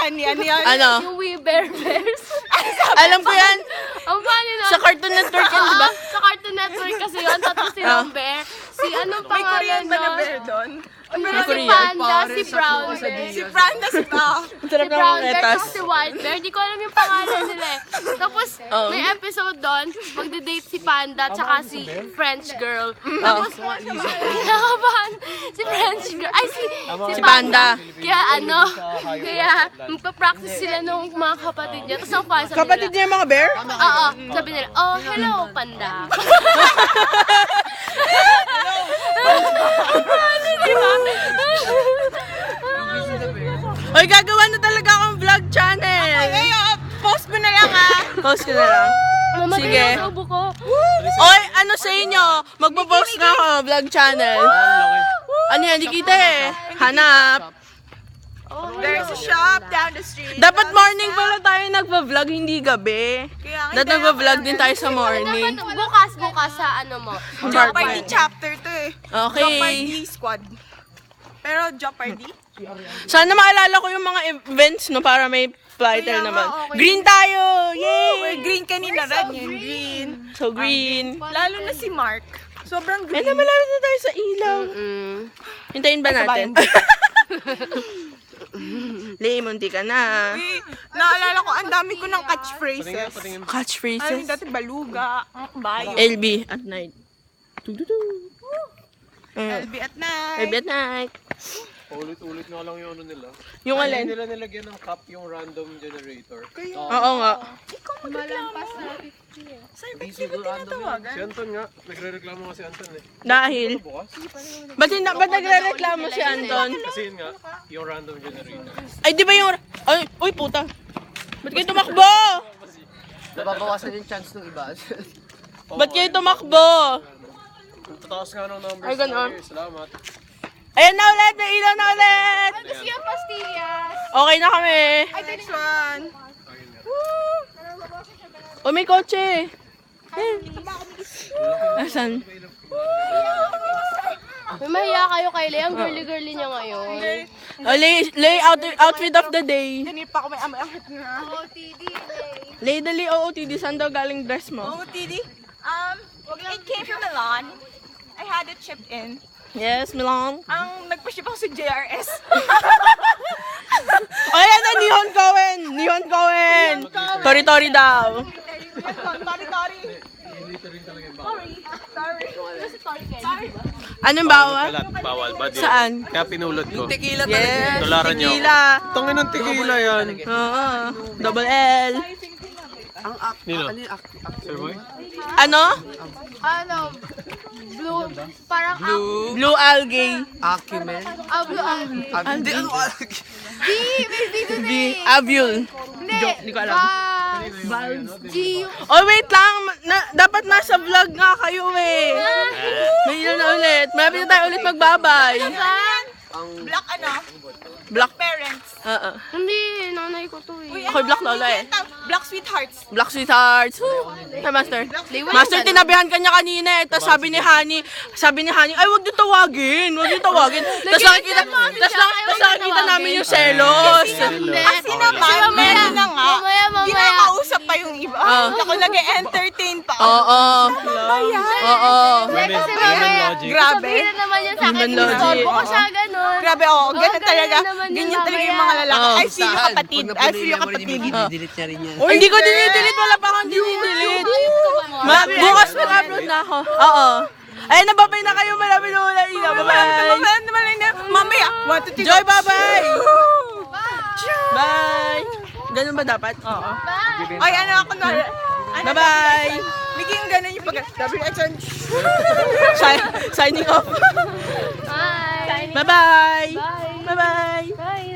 Honey, ano yan? Ano? Yung We Bear Bears. Alam ko yan. Ang funny na. Sa Cartoon Network yan, di ba? Sa Cartoon Network kasi yun. Tapos si Bear. Si anong May pangalan Korean ba na nun? bear doon? Si Korean. Panda, si Brown Bear. Si Branda, si Bao. Ang Si sarap ng Brown Bear, retas. tapos si White Bear. Di ko alam yung pangalan nila eh. Tapos, may episode doon, magde-date si Panda tsaka si French girl. Tapos, nakabahan si French girl. Ay, si Panda. Kaya magpa-practice sila nung mga kapatid niya. Tapos ang fun sabi Kapatid nila, niya yung mga bear? oo, sabi nila, oh, hello, Panda. Oy, gagawa na talaga akong vlog channel. Ay, post mo na lang Post ko na lang. Mamatay Sige. na sa ubo ko. Oy, ano sa inyo? Magpo-post na ako, vlog channel. Ano yan, di kita eh. Hanap. There's a shop down the street. Dapat morning pala tayo nagpa-vlog, hindi gabi. Kaya nga, Dapat nagpa-vlog din tayo sa Dapat morning. bukas sa ano mo. Job Party chapter to eh. Job Okay. Party squad. Pero Job Party? Sana maalala ko yung mga events, no, para may title Kaya nga, naman. okay. Green tayo! We're Yay! green kanina, red yun. Green. So green. Lalo na si Mark. Sobrang Eh, green. malapit na tayo sa ilaw. Hintayin ba natin? Lay, munti ka na. Uy, naalala ko, ang dami ko ng catchphrases. Ano Catchphrases. dati baluga, bayo. LB at night. Tududu. LB at night. LB at night. Ulit-ulit nga lang yung ano nila. Yung Hindi alin? nila nilagyan ng cap yung random generator. Oo nga. Ikaw magreklamo. Sa'yo, ba't di ko tinatawagan? Si Anton nga, nagre-reklamo nga si Anton eh. Dahil, Bukas? ba't nagre-reklamo si Anton? Kasi yun nga, yung random generator. Ay, di ba yung... Ay, uy, puta. Ba't kayo tumakbo? Nababawasan yung chance ng iba. Ba't kayo tumakbo? Tataas nga ng numbers Ay, ganon. tayo. Salamat. Ayan na ulit, may ilaw na ulit. Gusto yung pastillas. Okay na kami. Ay, this one. O, may kotse. Asan? May mahiya kayo kay Lea. Ang girly-girly niya ngayon. O, lay outfit of the day. Kanina pa ako may amay-amit nga. Lay dali, OOTD. Saan daw galing dress mo? Oh, Tidi. It came from Milan. I had it shipped in. Yes, Milan. Ang nagpa-ship ako sa JRS. O, yan na, Nihon Koen. Nihon Koen. Tori-tori daw. Tori-tori. Anong bawal? Bawal ba? Saan? Kaya pinulot ko. Tequila Yes, Tularan niyo. tequila. Tangin ng tequila yan. Oo, double L. Nino? Ano yung Sir Boy? Ano? Ano? Blue. Parang Blue algae. Acumen? blue algae. Hindi, ano May video na eh. Avule. Hindi. Di ko alam. G. Oh, wait lang. Dapat nasa vlog nga kayo eh. May ilaw na ulit. Malapit na tayo ulit magbabay. Black ano? Black. Parents. Oo. Hindi. Nanay ko to eh. Ako'y black lola eh. Black sweethearts. Black sweethearts. Woo! Hey, Master. Master, tinabihan ka niya kanina eh. Tapos sabi ni Honey, ay wag niyo tawagin. Wag niyo tawagin. Tapos nakikita namin yung selos. Kasi naman, meron na nga. Mamaya. Ginakausap pa yung iba. Ako nag-entertain pa. Oo. Oo. Kasi mamaya. Grabe. Sabihin na naman yan sa akin. Human logic. Istorbo ko siya ganun. Grabe, ganun talaga. naman yun Ganyan talaga yung mamaya. mga lalaki. Oo. I feel you kapatid. I feel you kapatid. delete niya rin yan. Hindi ko dinidelete. Wala pa akong dinidelete. Bukas mag-upload na ako. Oo. Ay, nababay na kayo. Malapit na wala ilaw. Bye-bye. Mamaya. 1, 2, 3. Joy, bye-bye. Bye. Ganun ba dapat? Oo. Ay, ano ako na. Bye-bye. Bigyan ganun yung pag... Signing off. Bye. Bye-bye. Bye. Bye-bye. Bye.